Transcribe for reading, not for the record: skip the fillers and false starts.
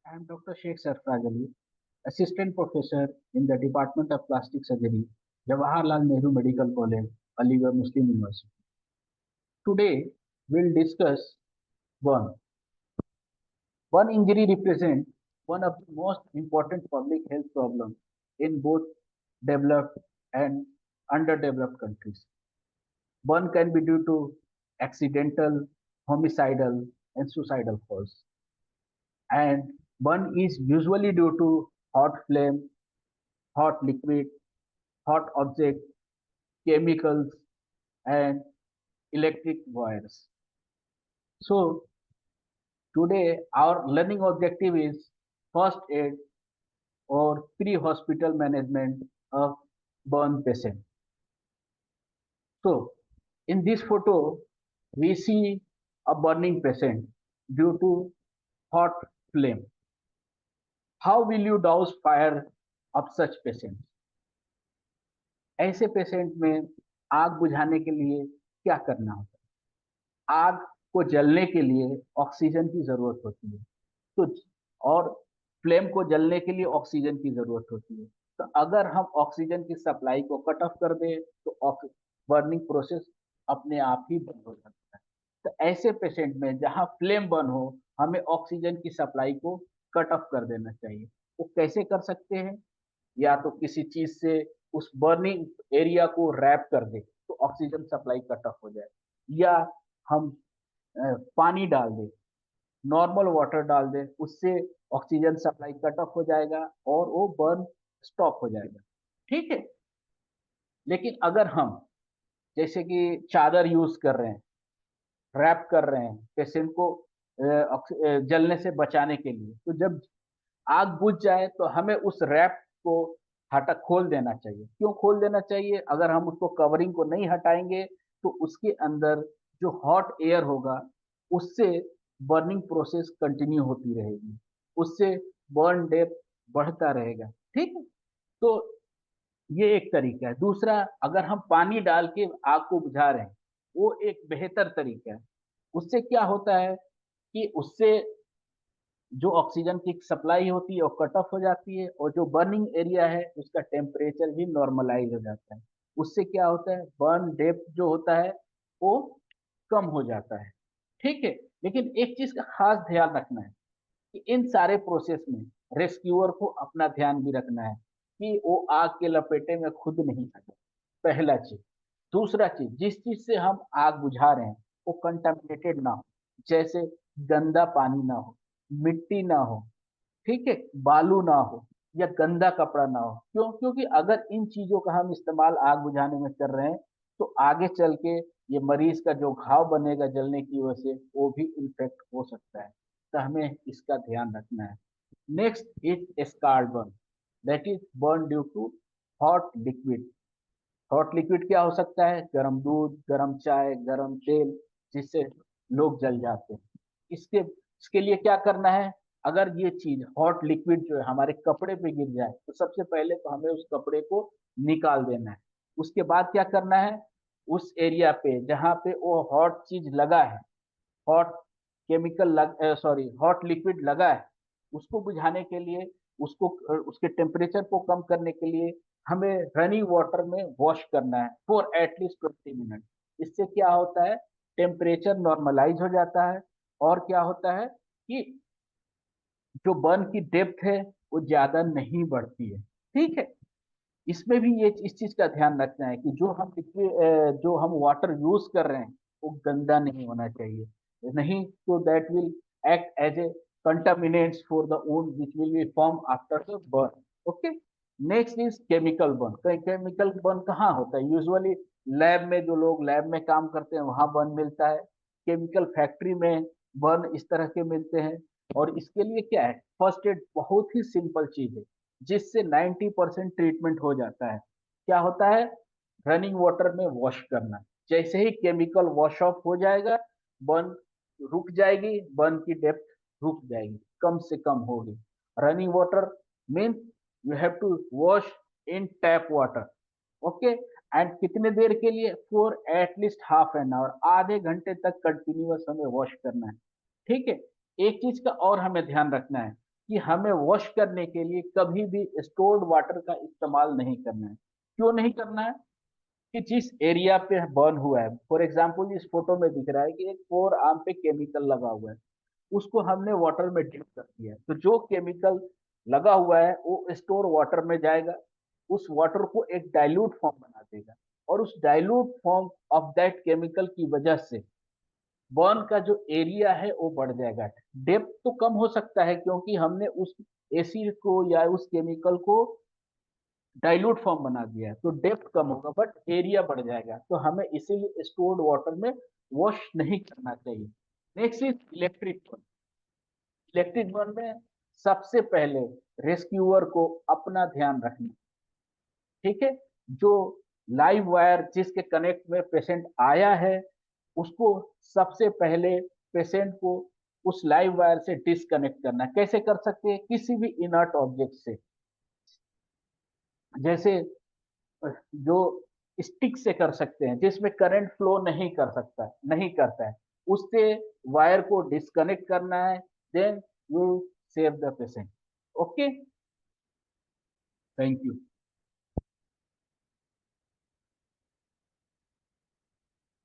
I am Dr. Sheikh Sarfraz Ali, Assistant Professor in the Department of Plastic Surgery, Jawaharlal Nehru Medical College, Aligarh Muslim University. Today, we'll discuss burn. Burn injury represents one of the most important public health problems in both developed and underdeveloped countries. Burn can be due to accidental, homicidal, and suicidal cause. And burn is usually due to hot flame, hot liquid, hot object, chemicals, and electric wires. So today our learning objective is first aid or pre-hospital management of burn patient. So in this photo, we see a burning patient due to hot flame. How will you douse fire of such patients? ऐसे patient में आग बुझाने के लिए क्या करना होता है? आग को जलने के लिए ऑक्सीजन की जरूरत होती है। तो और फ्लेम को जलने के लिए ऑक्सीजन की जरूरत होती है। तो अगर हम ऑक्सीजन की सप्लाई को कट ऑफ कर दें तो बर्निंग प्रोसेस अपने आप ही बंद हो जाता है। तो ऐसे पेशेंट में जहां फ्लेम बर्न हो, हमें ऑक्सीजन की सप्लाई को कट ऑफ कर देना चाहिए। वो कैसे कर सकते हैं? या तो किसी चीज से उस बर्निंग एरिया को रैप कर दे तो ऑक्सीजन सप्लाई कट ऑफ हो जाए, या हम पानी डाल दें, नॉर्मल वाटर डाल दें, उससे ऑक्सीजन सप्लाई कट ऑफ हो जाएगा और वो बर्न स्टॉप हो जाएगा। ठीक है। लेकिन अगर हम जैसे कि चादर यूज कर रहे हैं, रैप कर रहे हैं पेशेंट को जलने से बचाने के लिए, तो जब आग बुझ जाए तो हमें उस रैप को हटा खोल देना चाहिए। क्यों खोल देना चाहिए? अगर हम उसको कवरिंग को नहीं हटाएंगे तो उसके अंदर जो हॉट एयर होगा उससे बर्निंग प्रोसेस कंटिन्यू होती रहेगी, उससे बर्न डेप्थ बढ़ता रहेगा। ठीक है। तो ये एक तरीका है। दूसरा, अगर हम पानी डाल के आग को बुझा रहे हैं, वो एक बेहतर तरीका है। उससे क्या होता है कि उससे जो ऑक्सीजन की सप्लाई होती है वो कट ऑफ हो जाती है और जो बर्निंग एरिया है उसका टेम्परेचर भी नॉर्मलाइज हो जाता है। उससे क्या होता है, बर्न डेप्थ जो होता है वो कम हो जाता है। ठीक है। लेकिन एक चीज का खास ध्यान रखना है कि इन सारे प्रोसेस में रेस्क्यूअर को अपना ध्यान भी रखना है कि वो आग के लपेटे में खुद नहीं आ जाए, पहला चीज। दूसरा चीज, जिस चीज से हम आग बुझा रहे हैं वो कंटामिनेटेड ना हो, जैसे गंदा पानी ना हो, मिट्टी ना हो, ठीक है, बालू ना हो, या गंदा कपड़ा ना हो। क्यों? क्योंकि अगर इन चीजों का हम इस्तेमाल आग बुझाने में कर रहे हैं तो आगे चल के ये मरीज का जो घाव बनेगा जलने की वजह से वो भी इन्फेक्ट हो सकता है। तो हमें इसका ध्यान रखना है। Next is scald burn, that is burn due to hot liquid. Hot liquid क्या हो सकता है? गर्म दूध, गर्म चाय, गर्म तेल, जिससे लोग जल जाते हैं। इसके लिए क्या करना है? अगर ये चीज हॉट लिक्विड जो है हमारे कपड़े पे गिर जाए तो सबसे पहले तो हमें उस कपड़े को निकाल देना है। उसके बाद क्या करना है, उस एरिया पे जहाँ पे वो हॉट चीज लगा है, हॉट केमिकल लग सॉरी हॉट लिक्विड लगा है, उसको बुझाने के लिए, उसको उसके टेम्परेचर को कम करने के लिए हमें रनिंग वाटर में वॉश करना है फॉर एटलीस्ट 20 मिनट। इससे क्या होता है, टेम्परेचर नॉर्मलाइज हो जाता है और क्या होता है कि जो बर्न की डेप्थ है वो ज्यादा नहीं बढ़ती है। ठीक है। इसमें भी ये इस चीज का ध्यान रखना है कि जो हम वाटर यूज कर रहे हैं वो गंदा नहीं होना चाहिए, नहीं तो that will act as a contaminants for the wound which will be formed after the burn. Okay. Next is chemical burn. Chemical burn कहाँ होता है? यूजुअली लैब में, जो लोग लैब में काम करते हैं वहां बर्न मिलता है। केमिकल फैक्ट्री में बर्न इस तरह के मिलते हैं। और इसके लिए क्या है, फर्स्ट एड बहुत ही सिंपल चीज है जिससे 90% ट्रीटमेंट हो जाता है। क्या होता है? रनिंग वाटर में वॉश करना। जैसे ही केमिकल वॉश ऑफ हो जाएगा, बर्न रुक जाएगी, बर्न की डेप्थ रुक जाएगी, कम से कम होगी। Running water means you have to wash in tap water. Okay. And कितने देर के लिए? For at least half an hour, आधे घंटे तक कंटिन्यूअस हमें वॉश करना है। ठीक है। एक चीज का और हमें ध्यान रखना है कि हमें वॉश करने के लिए कभी भी स्टोर्ड वाटर का इस्तेमाल नहीं करना है। क्यों नहीं करना है? कि जिस एरिया पे बर्न हुआ है, फॉर एग्जाम्पल इस फोटो में दिख रहा है कि एक फोर आर्म पे केमिकल लगा हुआ है, उसको हमने वाटर में डिप कर दिया है, तो जो केमिकल लगा हुआ है वो स्टोर वाटर में जाएगा, उस वाटर को एक डाइल्यूट फॉर्म बना देगा, और उस dilute form of that chemical की वजह से बर्न का जो एरिया है वो बढ़ जाएगा। डेप्थ तो कम हो सकता है क्योंकि हमने उस एसिड को या उस केमिकल को डाइल्यूट फॉर्म बना दिया है, तो डेप्थ कम होगा बट एरिया बढ़ जाएगा, तो हमें इसीलिए स्टोर्ड वाटर में वॉश नहीं करना चाहिए। Next is electric burn. Electric burn में सबसे पहले रेस्क्यूअर को अपना ध्यान रखना, ठीक है। जो लाइव वायर जिसके कनेक्ट में पेशेंट आया है, उसको सबसे पहले पेशेंट को उस लाइव वायर से डिस्कनेक्ट करना। कैसे कर सकते हैं? किसी भी इनर्ट ऑब्जेक्ट से, जैसे जो स्टिक से कर सकते हैं जिसमें करंट फ्लो नहीं करता है, उससे वायर को डिस्कनेक्ट करना है, then you save the patient. Okay, thank you.